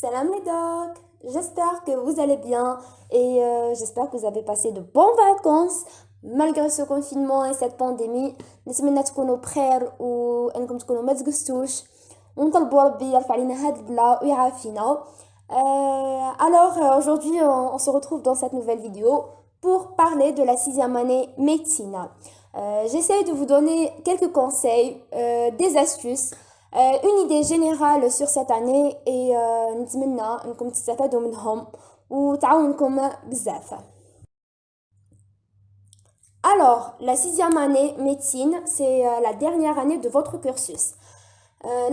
Salam les docs, j'espère que vous allez bien et j'espère que vous avez passé de bonnes vacances malgré ce confinement et cette pandémie. نتمنى تكونوا بخير وانكم تكونوا ما تقصتوش ونطلبوا ربي يرفع علينا هاد البلا ويعافينا. Aujourd'hui on se retrouve dans cette nouvelle vidéo pour parler de la sixième année médecine. J'essaie de vous donner quelques conseils, des astuces, une idée générale sur cette année et نتمنى انكم تستفادوا منهم وتعاونكم بزاف. Alors, la sixième année médecine, c'est la dernière année de votre cursus.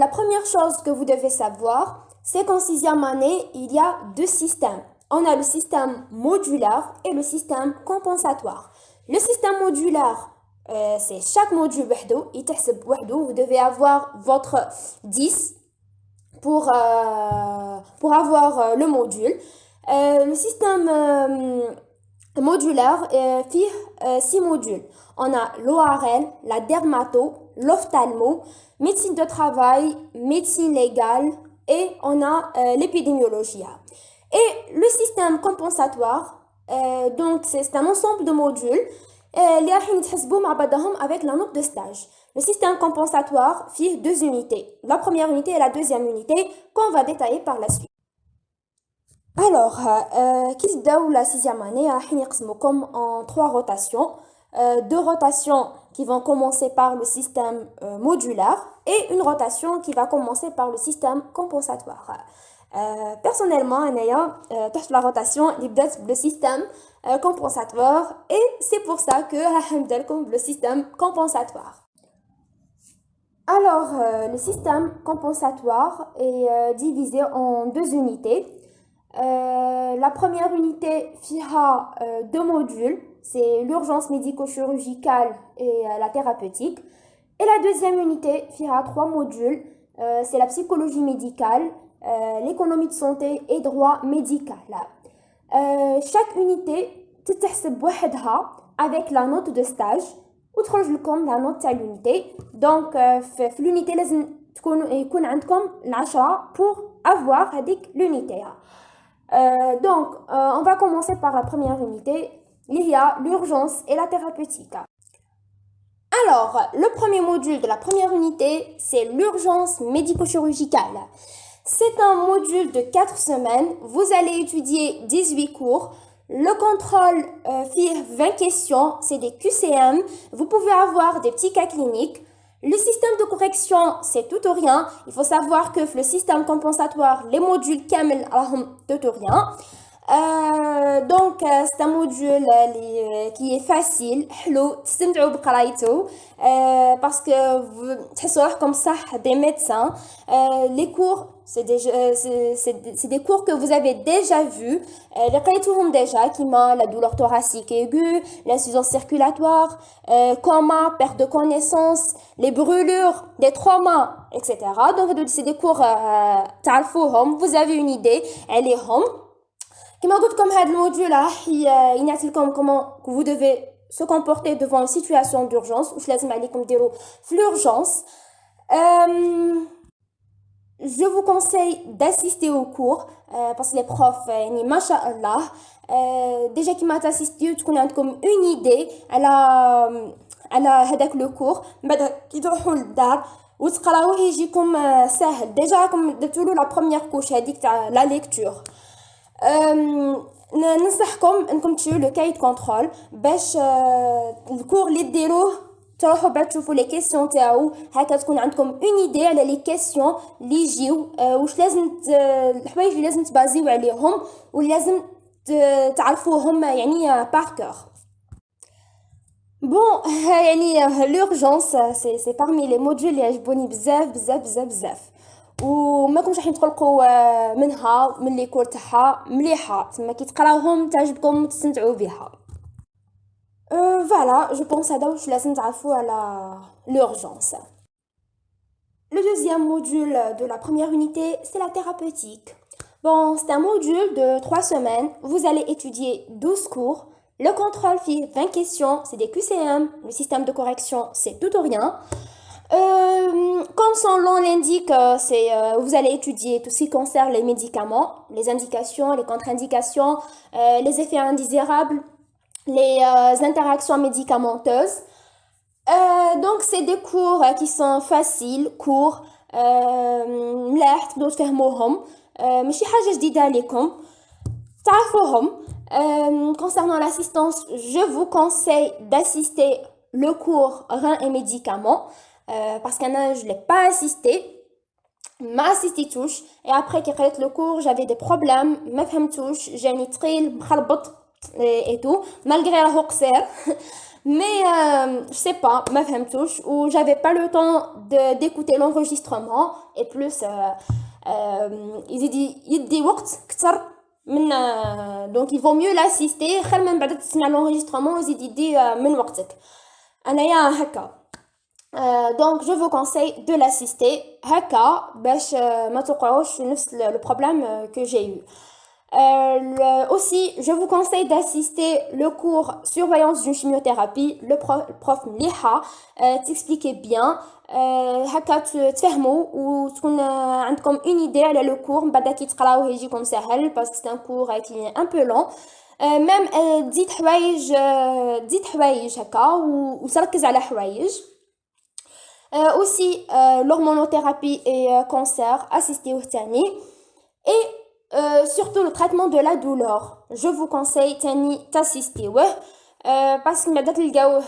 La première chose que vous devez savoir, c'est qu'en sixième année, il y a deux systèmes. On a le système modulaire et le système compensatoire. Le système modulaire, c'est chaque module وحده يتحسب وحده. Vous devez avoir votre 10 pour avoir le module. Le système modulaire fait 6 modules. On a l'ORL, la dermato, l'ophtalmo, médecine de travail, médecine légale et on a l'épidémiologie. Et le système compensatoire, donc c'est un ensemble de modules اللي راح يتحسبوا مع بعضهم avec la note de stage. Le système compensatoire fait deux unités, la première unité et la deuxième unité qu'on va détailler par la suite. Alors, كي تبداو la sixième année راح نقسموكم en trois rotations, deux rotations qui vont commencer par le système modulaire et une rotation qui va commencer par le système compensatoire. Personnellement, أنايا تحت la rotation اللي بدات le système compensatoire et c'est pour ça que راح نبدا لكم le système compensatoire. Alors, le système compensatoire est divisé en deux unités. La première unité fera deux modules, c'est l'urgence médico-chirurgicale et la thérapeutique. Et la deuxième unité fera trois modules, c'est la psychologie médicale, l'économie de santé et droit médical. Chaque unité تتحسب وحدها avec la note de stage وتخرج لكم la note تاع l'unité. Donc في l'unité لازم يكون عندكم 10 pour avoir هذيك l'unité. Donc on va commencer par la première unité, il y a l'urgence et la thérapeutique. Alors, le premier module de la première unité, c'est l'urgence médico-chirurgicale. C'est un module de 4 semaines, vous allez étudier 18 cours. Le contrôle fait 20 questions, c'est des QCM. Vous pouvez avoir des petits cas cliniques. Le système de correction, c'est tout ou rien. Il faut savoir que le système compensatoire, les modules كامل راهم tout ou rien. Donc c'est un module qui est facile, حلو تستمتعوا بقرايته parce que تحسوا روحكم صح des médecins. Les cours c'est des cours que vous avez déjà vus, les قريتوهم déjà كيما la douleur thoracique aiguë, l'insuffisance circulatoire, coma, perte de connaissance, les brûlures, les traumas, etc. Donc c'est des cours تعرفوهم, vous avez une idée عليهم. كما قلت لكم هذا الموديول راح ينعطي لكم comment vous devez se comporter devant une situation d'urgence واش لازم عليكم ديروا في l'urgence. Je vous conseille d'assister au cours parce que les profs يعني ما شاء الله déjà كيما تاسيستيو تكون عندكم une idée على هذاك لو كور. من بعد كي تروحوا للدار وتقراوه يجيكم سهل. déjà راكم درتوا له لا بروميير كوش هذيك تاع لا ليكتور. ننصحكم انكم تشيروا لو كاي كونترول باش الكور اللي ديروه تروحوا بعد تشوفوا لي كيسيون تاعو هكا تكون عندكم اون ايدي على لي كيسيون اللي يجيو واش لازم الحوايج اللي لازم تبازيو عليهم ولازم تعرفوهم يعني باركور. Bon, يعني l'urgence c'est parmi les modules اللي عجبوني بزاف وما كنتش راح تقلقوا منها من لي كور تاعها مليحه تما كي تقراوهم تعجبكم وتستمتعوا بها. Voilà, je pense هذا واش لازم تعرفوا على l'urgence. Le deuxième module de la première unité, c'est la thérapeutique. Bon, c'est un module de 3 semaines, vous allez étudier 12 cours. Le contrôle fait 20 questions, c'est des QCM, le système de correction, c'est tout ou rien. Comme son nom l'indique, vous allez étudier tout ce qui concerne les médicaments, les indications, les contre-indications, les effets indésirables, les interactions médicamenteuses. Donc c'est des cours qui sont faciles, courts, ملاح تقدروا تفهموهم ماشي حاجة جديدة عليكم تعرفوهم. Concernant l'assistance, je vous conseille d'assister le cours reins et médicaments parce que je ne l'ai pas assisté. ما assistitouش et après كي قريت le cours j'avais des problèmes ما فهمتوش جاني ثقيل مخربط et tout malgré راهو قصير mais je sais pas ما فهمتوش ou j'avais pas le temps d'écouter l'enregistrement et plus يدي وقت كتر من donc il vaut mieux l'assister خير من بعد تسمع l'enregistrement ويزيد يدي من وقتك انايا هكا. Donc je vous conseille de l'assister هكا باش ما توقعوش نفس le problème que j'ai eu. Aussi, je vous conseille d'assister le cours surveillance d'une chimiothérapie. Le prof مليحة t'expliquait bien. هكا تفهموا وتكون عندكم une idée على le cours. من بعد كي تقراوه يجيكم سهل parce que c'est un cours qui est un peu long. même تزيد حوايج هكا وتركز على حوايج. Aussi l'hormonothérapie et cancer assisté au tani et surtout le traitement de la douleur je vous conseille tani t'assister parce que بعدا تلقاوه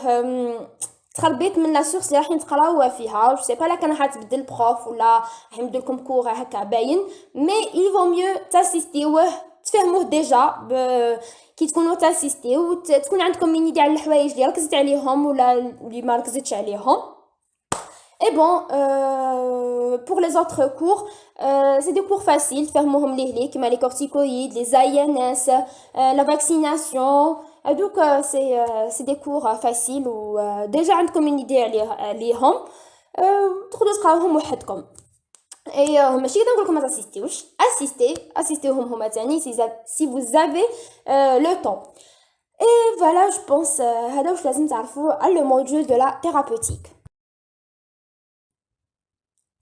تخربيت من لا سورس اللي راح تقراوها فيها. je sais pas لا كان حتبدل بروف ولا راح يبدل لكم كور هكا باين mais il vaut mieux t'assister تفهموه ديجا كي تكونوا تاسيستي وتكون عندكم من يدي على الحوايج اللي ركزت عليهم ولا اللي ما ركزتش عليهم. Et bon, pour les autres cours, c'est des cours faciles, comme les corticoïdes, les AINS, la vaccination. Donc, c'est des cours faciles ou déjà عندكم une idée عليهم تقدروا تقراوهم وحدكم. Et ماشي كده نقول لكم ما تاسيستيوش assistez-هم هما تاني si vous avez le temps. Et voilà, je pense هذا واش لازم تعرفوا على le module de la thérapeutique.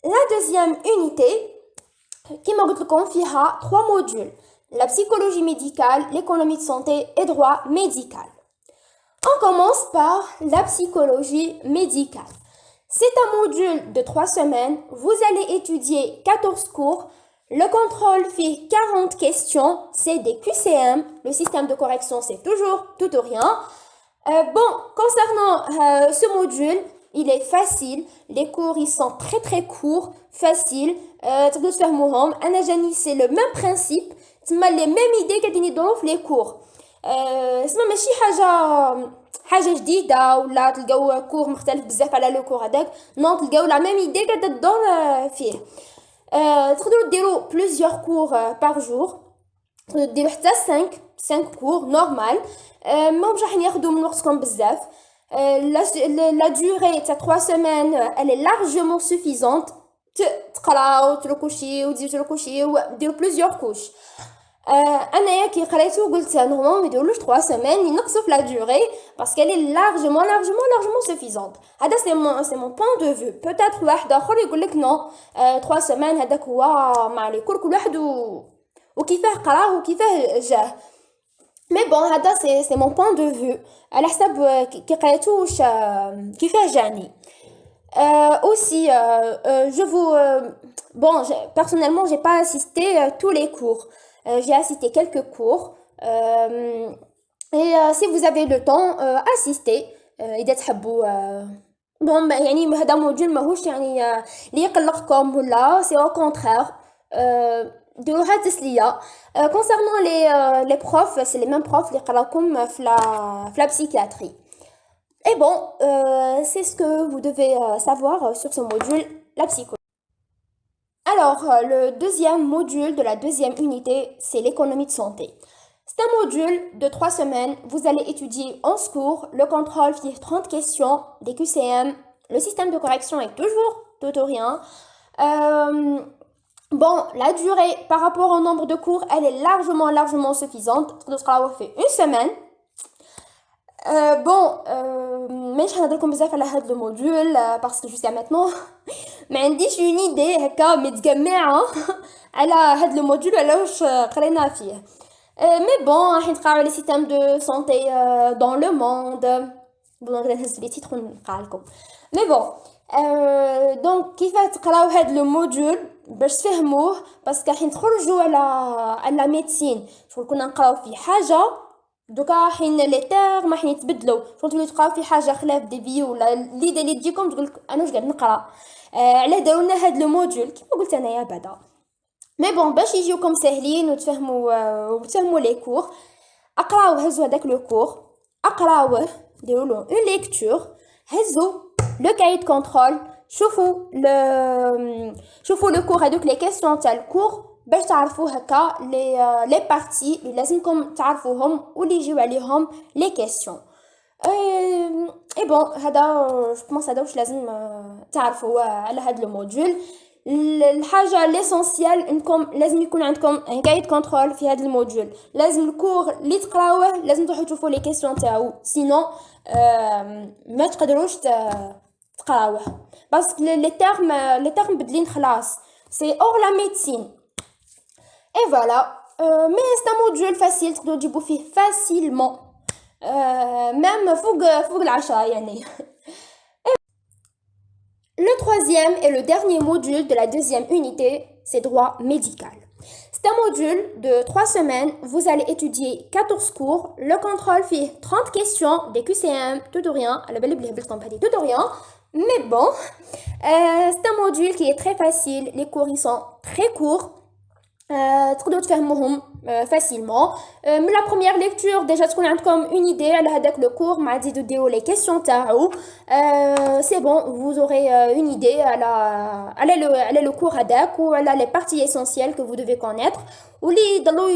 La deuxième unité, qui m'a confiera 3 modules. La psychologie médicale, l'économie de santé et droit médical. On commence par la psychologie médicale. C'est un module de 3 semaines. Vous allez étudier 14 cours. Le contrôle fait 40 questions. C'est des QCM. Le système de correction, c'est toujours tout ou rien. Bon, concernant ce module, il est facile, les cours ils sont très très courts, faciles, تقدروا تفهموهم. أنا جاني c'est le même principe, تما les mêmes idées قاعدين يدوروا في les cours. اسمها ماشي حاجة جديدة ولا تلقاو كور مختلف بزاف على لو كور هذاك، نو تلقاو لا ميم idée قاعدة تدور فيه. تقدروا ديروا plusieurs cours par jour. تقدروا ديروا حتى 5 cours normal. ماهمش راح ياخذوا من وقتكم بزاف. La durée de 3 semaines, elle est largement suffisante. تقراو تركوشي وتزيدوا تركوشي وديروا plusieurs couches. أنا كي قريتو قلت نورمالمون ما يديرولوش 3 semaines ينقصوا في la durée parce qu'elle est largement suffisante. هذا c'est mon point de vue. Peut-être واحد آخر يقول لك non 3 semaines هذاك هو مع لي كل واحد وكيفاه قراه وكيفاه جاه. Mais bon, هذا c'est mon point de vue. على حسب كي قريتو كيفاه جاني. Aussi, je vous... bon, personnellement, j'ai pas assisté tous les cours. J'ai assisté quelques cours. Et si vous avez le temps, assistez. إذا تحبوا bon يعني هذا موديول ماهوش يعني اللي يقلقكم ولا c'est au contraire ديروها تسلية. Concernant les profs, c'est les mêmes profs اللي قراوكم في la psychiatrie. Et bon, c'est ce que vous devez savoir sur ce module, la psychologie. Alors, le deuxième module de la deuxième unité, c'est l'économie de santé. C'est un module de 3 semaines. Vous allez étudier 11 cours, le contrôle fait 30 questions, des QCM. Le système de correction est toujours tout ou rien. Bon, la durée par rapport au nombre de cours, elle est largement suffisante. On fait une semaine. Bon, مانيش هنهضرلكم بزاف على هاد لو موديول باسكو جوستيا ماتنون ما عنديش اون ايدي هكا متجمعه على هاد لو موديول على واش قرينا فيه. مي بون راح نقراو لي سيستيم دو سونتي دون لو موند. بون نقدر نهز لي تيتر ونقرا لكم. مي بون دونك كيف تقراو هاد لو موديول باش تفهموه، باسكو راح نخرجوا على ميديسين شغل كنا نقراو في حاجه، دوكا حين لي تيرم راح يتبدلوا، شغل تولي تقراو في حاجه خلاف دي في ولا ليدي اللي تجيكم تقولك انا واش قاعد نقرا. علاه دارونا هاد لو موديول كيما قلت انايا بعدا. مي بون باش يجيوكم ساهلين وتفهموا لي كور، اقراو هزوا هذاك لو كور، اقراوه ديروا له اون ليكتور، هزوا لو كاي دو كونترول، شوفوا لو كور هذوك لي كيسيون تاع الكور باش تعرفوا هكا لي بارتي اللي لازمكم تعرفوهم واللي يجيو عليهم لي كيسيون. اي بون هذا جو بونس هذا واش لازم تعرفوا على هذا لو موديول. الحاجه ليسونسيال انكم لازم يكون عندكم ان كايد كنترول في هذا الموديول، لازم الكور اللي تقراوه لازم تروحوا تشوفوا لي كيسيون تاعو، سينو ما تقدروش تقراوه باسكو لي تيرم بدلين خلاص، سي اور لا ميديسين. اي فوالا مي سي ان موديول فاسيل تقدروا تجيبوا فيه فاسيلمون ميم فوق العشرة يعني. Le troisième et le dernier module de la deuxième unité, c'est droit médical. C'est un module de 3 semaines. Vous allez étudier 14 cours. Le contrôle fait 30 questions, des QCM, tout ou rien. À la belle tout ou rien. Mais bon, c'est un module qui est très facile. Les cours ils sont très courts. تقدروا تفهموهم facilement. من la première lecture déjà تكون عندكم une idée على هذاك le cours مع تزيدوا ديروا les questions تاعو. C'est bon, vous aurez une idée على le cours هذاك وعلى les parties essentielles que vous devez connaître واللي يضلوا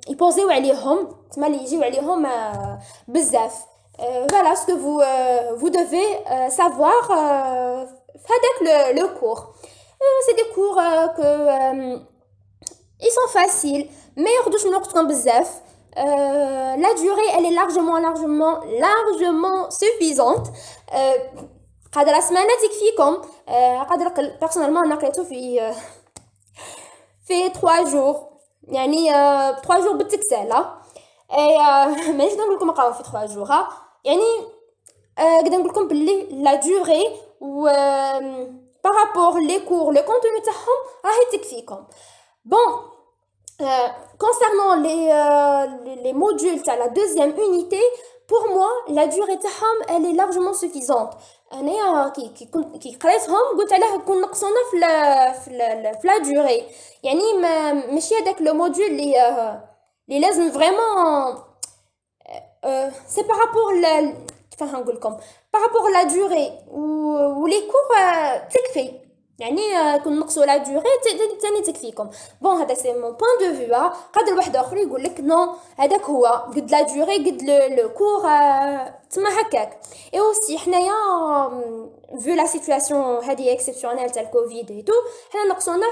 يبوزيو عليهم تما اللي يجيو عليهم بزاف. Voilà ce que vous devez savoir في هذاك le cours. C'est des cours que ils sont faciles mais ياخدوش من وقتكم بزاف. La durée elle est largement suffisante. قادرة سمانة تكفيكم، قادرة personnellement انا قريته في 3 jours يعني 3 jours بالتكسالة. مانيش نقول لكم اقراو في 3 jours يعني قد نقول لكم باللي لا دوري و par rapport les cours le contenu تاعهم راهي تكفيكم. Bon, concernant les modules de la deuxième unité, pour moi, la durée تاعهم elle est largement suffisante. أنا كي قريتهم قلت علاه كون نقصونا في la durée. يعني ماشي هذاك لو موديول اللي لازم فريمون c'est par rapport كيفاش نقول لكم par rapport la durée و les cours تكفي يعني كون نقصوا لا دوري تاني تكفيكم. بون هذا سي مون بوين دو فيو. قادر واحد اخر يقول لك نو هذاك هو قد لا دوري قد لو كور تما هكاك. اي اوسي حنايا فيو لا سيتوياسيون هذه اكسبسيونيل تاع الكوفيد اي تو حنا نقصونا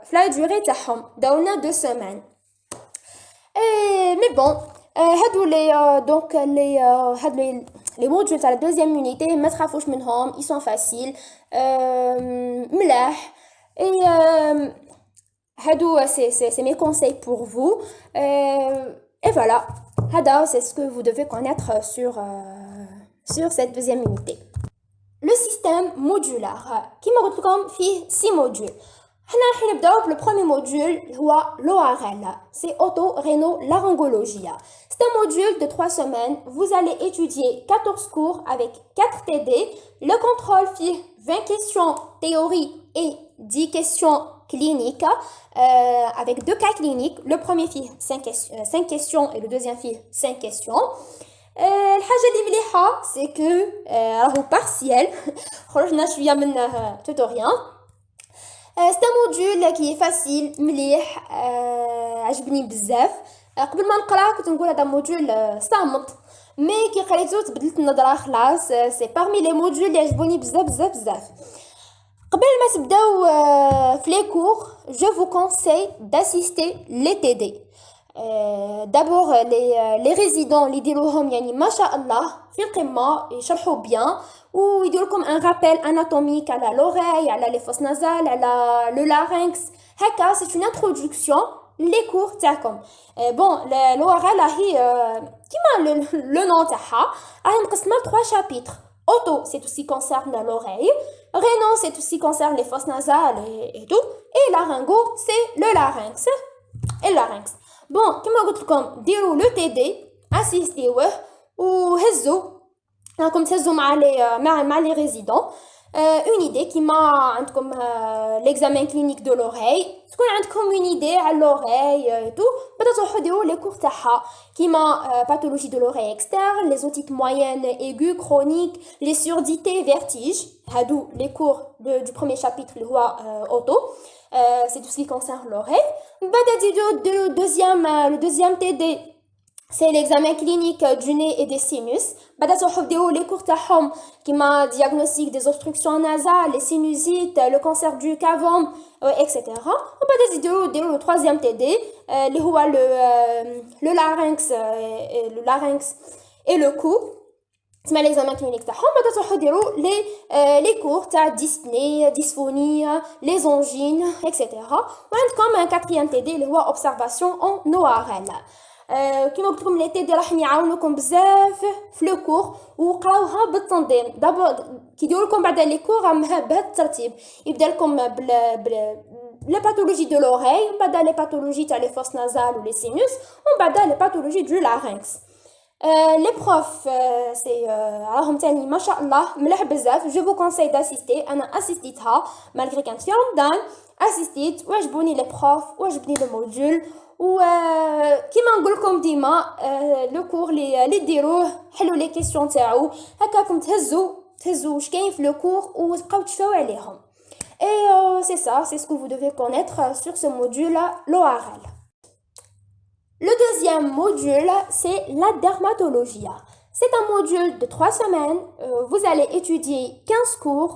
في لا دوري تاعهم داولنا 2 سيمين. مي بون هادو لي دونك لي هاد les modules à la deuxième unité ما تخافوش منهم ils sont faciles ملاح. et هادو c'est mes conseils pour vous. Et voilà هذا c'est ce que vous devez connaître sur cette deuxième unité. Le système modulaire كيما قلت لكم فيه 6 modules. حنا راح نبداو بلو بروميير موديول هو l'ORL, c'est otorhinolaryngologie. C'est un module de 3 semaines. Vous allez étudier 14 cours avec 4 TD. Le contrôle fait 20 questions théorie et 10 questions cliniques avec 2 cas cliniques. Le premier fait 5 questions et le deuxième fait 5 questions. الحاجة اللي مليحة c'est que راهو partiel خرجنا شوية من tutoriel. C'est un module qui est facile مليح عجبني بزاف. قبل ما نقرا كنت نقول هذا موديول صامت مي كي قريتو تبدلت النظره خلاص. سي parmi les modules اللي عجبوني بزاف. قبل ما تبداو في لي كور je vous conseille d'assister les TD. D'abord les résidents اللي يديروهم يعني ما شاء الله في القمة يشرحوا bien ويديروا لكم un rappel anatomique على l'oreille على les fosses nasales على le larynx هكا c'est une introduction les cours تاعكم bon l'oral راهي كيما le nom تاعها راهي مقسمة ل 3 chapitres. Auto, c'est tout ce qui concerne l'oreille. Réno, c'est tout ce qui concerne les fosses nasales et tout. Et laryngo, c'est le larynx. Et le larynx. Bon, كما قلت لكم ديروا le TD, assistيوه وهزوا راكم تهزوا مع les résidents une idée كيما عندكم l'examen clinique de l'oreille تكون عندكم une idée على l'oreille et tout بعدا تروحوا ديروا les cours تاعها كيما pathologie de l'oreille externe les otites moyennes aiguës chroniques les surdité vertige هادو les cours du premier chapitre اللي هو auto c'est tout ce qui concerne l'oreille بعدا تزيدوا le deuxième TD c'est l'examen clinique du nez et des sinus. بعدا تروحوا ديروا les cours تاعهم كيما diagnostic des obstructions nasales, les sinusites, le cancer du cavum, etc. وبعدا تزيدوا le troisième TD اللي هو le larynx et le cou. تسمى l'examen clinique تاعهم بعدا تروحوا ديروا les cours تاع dyspnée, dysphonie, les angines, etc. وعندكم un quatrième TD اللي هو observation en ORL. كيما قلت لكم لي تي دي راح يعاونوكم بزاف في لو كور وقراوها بالتنظيم دابا كيديروا لكم بعدا لي كور بهذا الترتيب يبدا لكم لي باثولوجي دو لوغاي ومن بعد لي باثولوجي تاع لي فوس نازال ولي سينوس ومن بعد لي باثولوجي دو لارynx لي بروف سي راهم تاني ما شاء الله ملاح بزاف جو فو كونساي داسيستي انا اسيستيتها مالغري كانت في رمضان اسيستيت وعجبوني لي بروف وعجبني لو موديول وكيما نقول لكم ديما لو كور اللي ديروه حلوا لي كيسيون تاعو هكاكم تهزوا واش كاين في لو كور وتبقاو تشفاو عليهم et c'est ça c'est ce que vous devez connaître sur ce module l'oral. Le deuxième module c'est la dermatologie. C'est un module de 3 semaines vous allez étudier 15 cours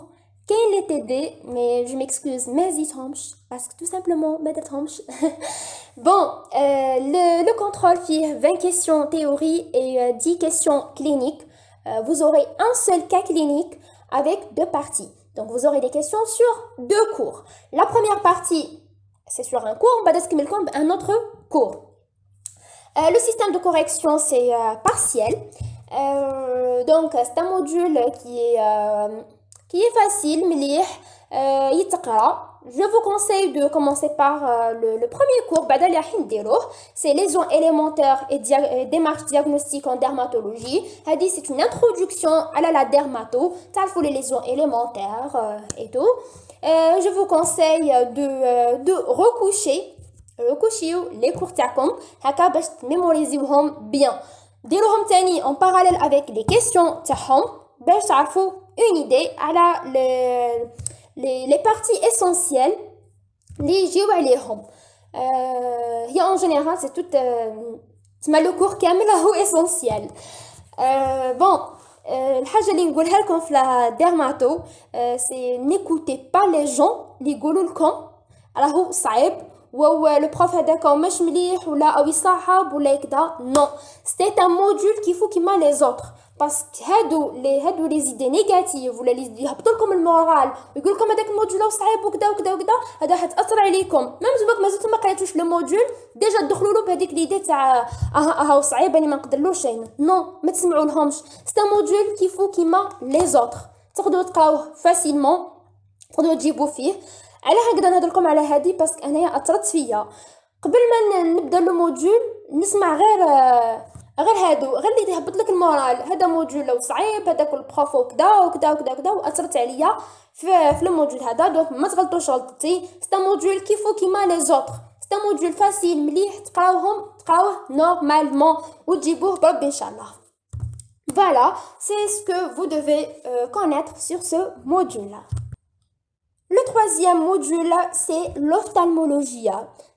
كاين لي TD mais je m'excuse ما زيدهمش parce que tout simplement ما درتهمش. Bon, le contrôle fait 20 questions théorie et 10 questions cliniques. Vous aurez un seul cas clinique avec 2 parties. Donc, vous aurez des questions sur 2 cours. La première partie, c'est sur un cours, un autre cours. Le système de correction, c'est partiel. Donc, c'est un module qui est facile, مليح, يتقرأ. Je vous conseille de commencer par le premier cours, c'est lésions élémentaires et démarches diagnostiques en dermatologie. C'est une introduction à la dermato, les lésions élémentaires et tout. Je vous conseille de recoucher les cours تاعكم هكا باش تميموريزيوهم bien. ديروهم تاني en parallèle avec les questions تاعهم باش تعرفوا une idée على les parties essentielles اللي يجيو عليهم هي en général c'est tout تسمى le cours كامل هو essentiel. Bon الحاجة اللي نقولها لكم في la dermato c'est n'écoutez pas les gens اللي يقولوا لكم راهو صعيب le prof هذاك مش مليح ولا او يصعب ولا كذا non c'est un module qu'il faut كيما les autres parce que هادو les idées négatives ولا اللي يهبطوا لكم المورال ويقول لكم هذاك الموديول صعيب وكذا وكذا وكذا هذا حتاثر عليكم ميم زباك مازلتوا ما قريتوش لو موديول ديجا تدخلوا له بهذيك ليدي تاع هاو صعيب اني ما نقدرلوش نو ما تسمعوا لهمش سي موديول كيفو كيما لي زوتر تقدروا تقراوه فاسيلمون تقدروا تجيبوا فيه على هكذا نهضر لكم على هذه باسكو انايا اثرت فيا قبل ما نبدا لو موديول نسمع غير هادو غير اللي يهبط لك المورال هذا موديول لو صعيب هذاك البروف وكذا وكذا وكذا وكذا واثرت عليا في الموديول هذا دونك ما تغلطوش غلطتي سي موديول كيفو كيما لي زوتر سي موديول فاسيل مليح تقراوه نورمالمون وتجيبوه بربي ان شاء الله. Voilà, c'est ce que vous devez connaître sur ce module-là. Le troisième module, c'est l'ophtalmologie.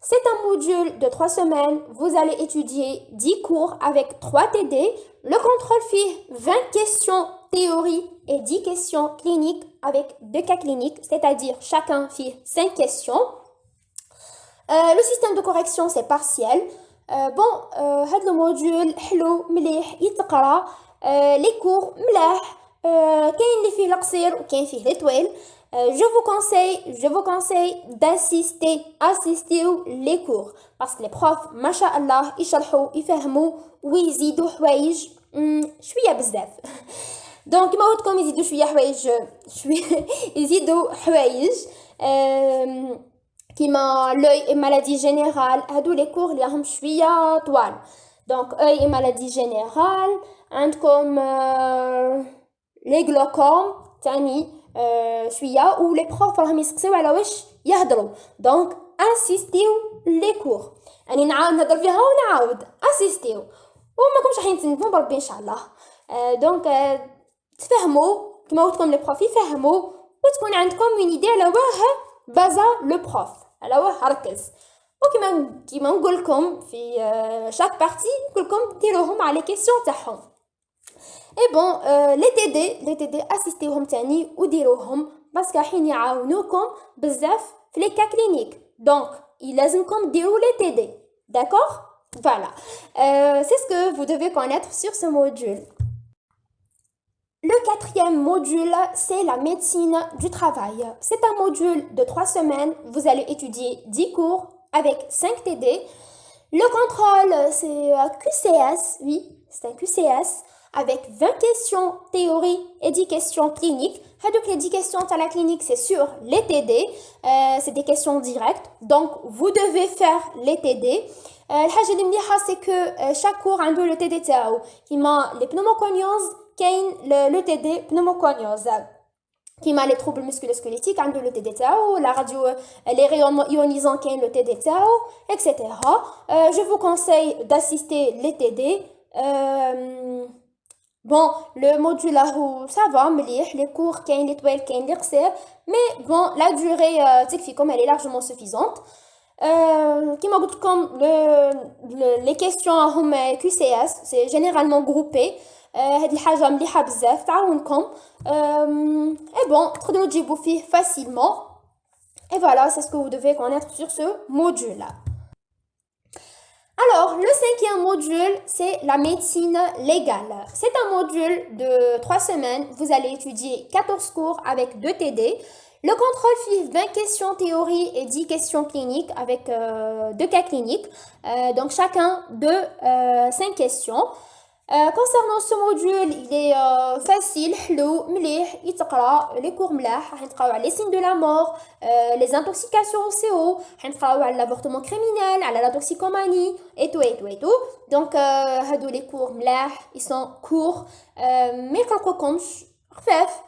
C'est un module de 3 semaines. Vous allez étudier 10 cours avec 3 TD. Le contrôle fait 20 questions théorie et 10 questions cliniques avec 2 cas cliniques, c'est-à-dire chacun fait 5 questions. Le système de correction, c'est partiel. هاد لو موديول حلو مليح يتقرا. لي كور ملاح. كاين اللي فيه القصير وكاين فيه لي طويل. je vous conseille assister les cours parce que les profs ما شاء الله يشرحوا يفهموا ويزيدوا حوايج شويه بزاف. دونك كيما قلت لكم يزيدوا شويه حوايج يزيدوا حوايج كيما l'œil et maladie générale. هادو لي كور اللي راهم شويه طوال. دونك œil et maladie générale. عندكم لي جلوكوم تاني شويه و لي بروف راهم يسقسيو على واش يهضروا. دونك اسيستيو لي كور. يعني نعاود نهضر فيها ونعاود اسيستيو وما كومش راح يتسنفوا بربي ان شاء الله. دونك تفهموا كيما قلت لكم لي بروف يفهموا وتكون عندكم اون ايدي على واه بازا لو بروف على واه ركز. وكيما نقول لكم في شاك بارتي نقول لكم ديروهم على لي كيسيون تاعهم. اي بون لي تي دي اسيستيوهم تاني وديروهم باسكو راحين يعاونوكم بزاف في لي كا كلينيك. دونك لازمكم ديروا لي تي دي. داكور فوالا. c'est ce que vous devez connaître sur ce module. Le quatrième module, c'est la médecine du travail. C'est un module de 3 semaines. Vous allez étudier 10 cours avec 5 TD. Le contrôle, c'est QCS. Oui, c'est un QCS avec 20 questions théorie et 10 questions cliniques. Donc les 10 questions à la clinique, c'est sur les TD. C'est des questions directes. Donc, vous devez faire les TD. الحاجة اللي مليحة c'est que chaque cours عنده le TD تاعو. كيما les pneumoconioses كاين le TD pneumoconiose. كيما les troubles musculo-squelettiques عنده le TD تاعو. La radio, les rayons ionisants كاين le TD تاعو, etc. Je vous conseille d'assister les TD. Bon, le module ça va, les cours, les طويل, les قصير, mais bon, la durée comme elle est largement suffisante. Comme قلت لكم les questions هم QCS, c'est généralement groupé. هاد الحاجة مليحة بزاف تعاونكم. Et bon, تقدروا تجيبوا فيه facilement. Et voilà, c'est ce que vous devez connaître sur ce module-là. Alors, le cinquième module, c'est la médecine légale. C'est un module de 3 semaines. Vous allez étudier 14 cours avec 2 TD. Le contrôle fait 20 questions théorie et 10 questions cliniques avec 2 cas cliniques. Donc, chacun de 5 questions. Concernant ce module, il est facile, حلو, مليح, يتقرا, les cours ملاح, راح نتقراو على les signes de la mort, les intoxications au CO, راح نتقراو على l'avortement criminel, على la toxicomanie, et tout. Donc, هادو les cours ملاح, ils sont courts, ما يقلقوكمش, خفاف.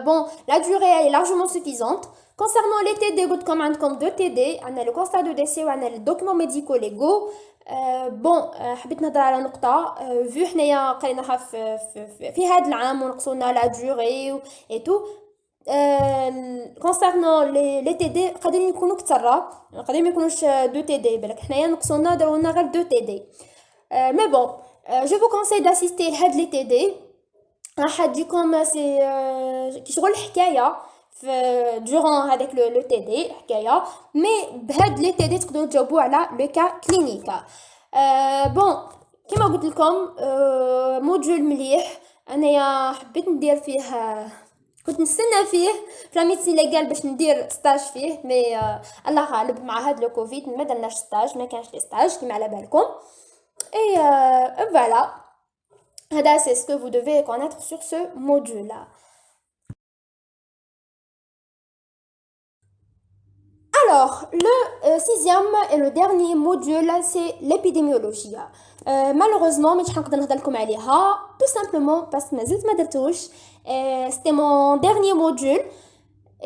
Bon, la durée elle est largement suffisante. Concernant les TD, comme عندكم 2 TD, on a le constat de décès ou on a les documents médicaux légaux. بون حبيت نهضر على نقطه فيو حنايا قريناها في هذا العام ونقصونا لا دوري اي تو. كونسيرنون لي تي دي قادرين يكونوا كثر, قادرين ما يكونوش 2 تي دي, بالك حنايا نقصونا دارونا غير 2 تي دي. مي بون جو فو كونساي داسيستي لهاد لي تي دي. راح تجيكم سي كي شغل حكايه durant avec le TD حكايه, مي بهاد لي TD تقدروا تجاوبوا على لو كا كلينيك. بون كيما قلت لكم موديول مليح. انايا حبيت ندير فيه, كنت نستنى فيه في ميديسين ليغال باش ندير ستاج فيه, مي الله غالب مع هاد لو كوفيد ما درناش ستاج, ما كانش لي ستاج كيما على بالكم. اي فوالا, هذا c'est ce que vous devez connaître sur ce module là. Alors, le sixième et le dernier module, c'est l'épidémiologie. Malheureusement, mais je ne peux pas vous dire tout simplement parce que je ne l'ai c'était mon dernier module.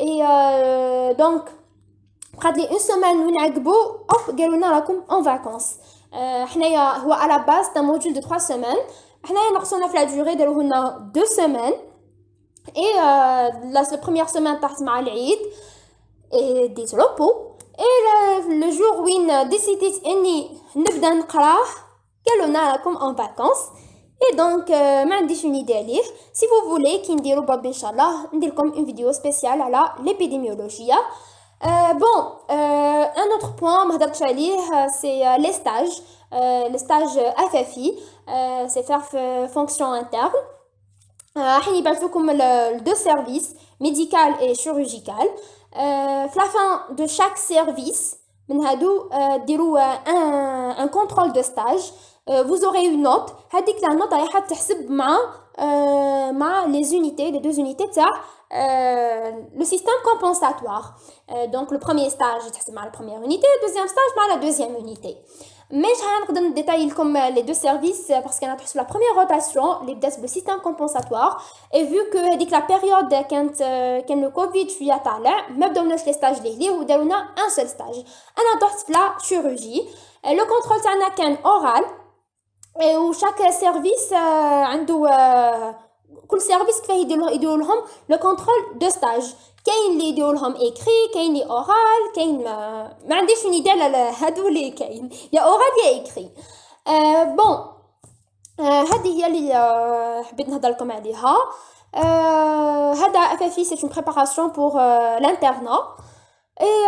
Et donc, après une semaine, nous avons en vacances. À la base, c'est un module de 3 semaines. Nous avons fait la durée de 2 semaines. Et la première semaine, nous avons fait et des repos. Et le jour où on décidé de نقراه قالونا راكم en vacances. Et donc ما عنديش une idée عليه. Si vous voulez كي نديرو باب ان شاء الله ندير لكم une vidéo spéciale على l'épidémiologie. Un autre point, c'est les stages. Les stages FFI, c'est faire fonction interne. راح يبعثوكم deux services médical et chirurgical. في la fin de chaque service من هادو ديروا un contrôle de stage. Vous aurez une note. هذيك la note رايحه تحسب مع les unités, les deux unités تاع le système compensatoire. Donc le premier stage يتحسب مع la première unité, le deuxième stage مع la deuxième unité. Mais je vais vous détailler comme les deux services parce qu'on a sur la première rotation, les le système compensatoire. Et vu que la période quand le Covid je suis allé, même dans les stages où on a un seul stage. On a la chirurgie. Le contrôle c'est oral et où chaque service a كل سيرفيس كيفاه يديروا لهم لو كونترول دو ستاج. كاين اللي يديروا لهم ايكري، كاين اللي اورال، كاين ما عنديش اون ايدي على هادو اللي كاين يا اورال يا ايكري. هذه هي اللي حبيت نهضر لكم عليها. هذا افافي سي اون بريباراسيون بور لانترنا. اي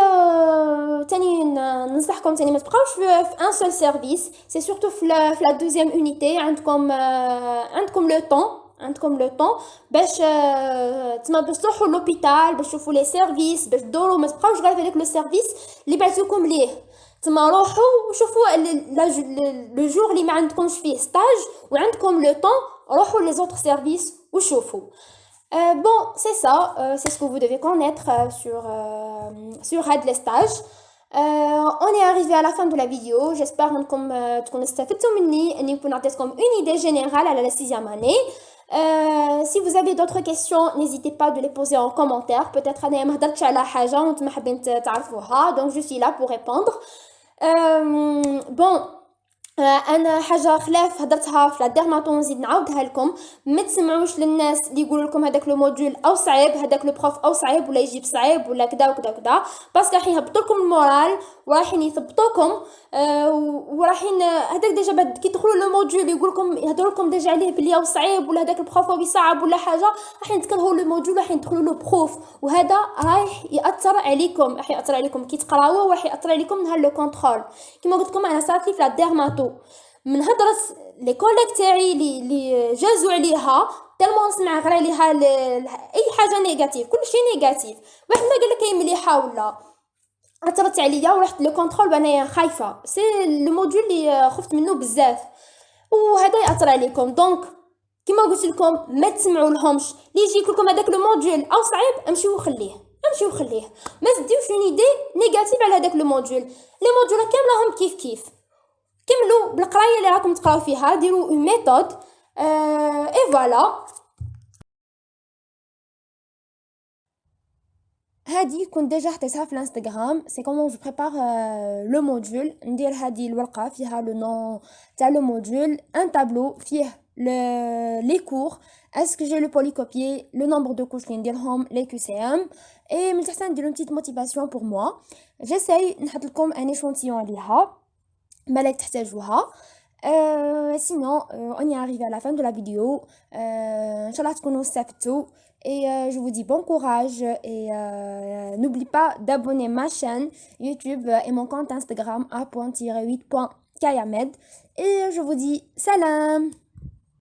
تاني ننصحكم تاني ما تبقاوش في ان سول سيرفيس، سي سورتو في لا دوزيام اونيتي عندكم لو طون، عندكم لو طون باش تما باش تروحوا لوبيتال باش تشوفوا لي سيرفيس باش تدوروا، ما تبقاوش غير في هذاك لو سيرفيس اللي بعثوكم ليه. تما روحوا وشوفوا لو جور اللي ما عندكمش فيه ستاج وعندكم لو طون، روحوا لي زوتر سيرفيس وشوفوا. Bon, c'est ça, c'est ce que vous devez connaître sur les stages. On est arrivé à la fin de la vidéo. J'espère que تكونوا استفدتوا مني، اني نكون عطيتكم une idée générale à la 6e année. Si vous avez d'autres questions, n'hésitez pas de les poser en commentaire. Peut-être أنا ما هضرتش على حاجة وانتم حابين تعرفوها، donc je suis là pour répondre. انا حاجه خلاف هضرتها في لا ديرماتو نزيد نعاودها لكم. ما تسمعوش للناس اللي يقولوا لكم هذاك لو موديول او صعيب، هذاك لو بروف او صعيب ولا يجيب صعيب ولا كذا وكذا وكذا، باسكو راح يهبطوا لكم المورال وراحين يثبطوكم. وراحين هذاك ديجا بعد كي تدخلوا لو موديول يقول لكم يهضروا لكم ديجا عليه بلي او صعيب ولا هذاك البروف هو يصعب ولا حاجه، راح تكرهوا لو موديول راح تدخلوا لو بروف، وهذا راح ياثر عليكم، راح ياثر عليكم كي تقراوه وراح ياثر عليكم نهار لو كونترول. كيما قلت لكم انا صارت لي في لا ديرماتو من هضرت لي كوليك تاعي اللي جازوا عليها تالمون نسمع غير عليها اي حاجه نيجاتيف، كلشي نيجاتيف، واحد ما قال لك هي مليحه ولا اثرت عليا ورحت لو كونترول وانا خايفه. سي لو موديول اللي خفت منه بزاف وهذا ياثر عليكم. دونك كيما قلت لكم ما تسمعوا لهمش اللي يجي لكم هذاك لو موديول او صعيب، امشيو خليه ما تديوش اون ايدي نيجاتيف على هذاك لو موديول. لي موديول كاملهم كيف كملوا بالقرايه اللي راكم تقراو فيها، ديروا اون ميثود اي فوالا. هادي كنت ديجا حطيتها في الانستغرام، سي كومون جو بريبار لو موديول. ندير هادي الورقه فيها لو نون تاع لو موديول، ان تابلو فيه لي كور، اسكو جي لو بوليكوبيي، لو نومبر دو كوش اللي نديرهم، لي كيو سي ام، اي من تحت ندير اون بتيت موتيفاسيون بور موا. جيساي نحط لكم ان échantillon عليها بالك تحتاجوها. Sinon, on est arrivé à la fin de la vidéo. Inch'Allah تكونوا استفدتوا. Et je vous dis bon courage et n'oublie pas d'abonner ma chaîne YouTube et mon compte Instagram a.8.kayamed. Et je vous dis salam.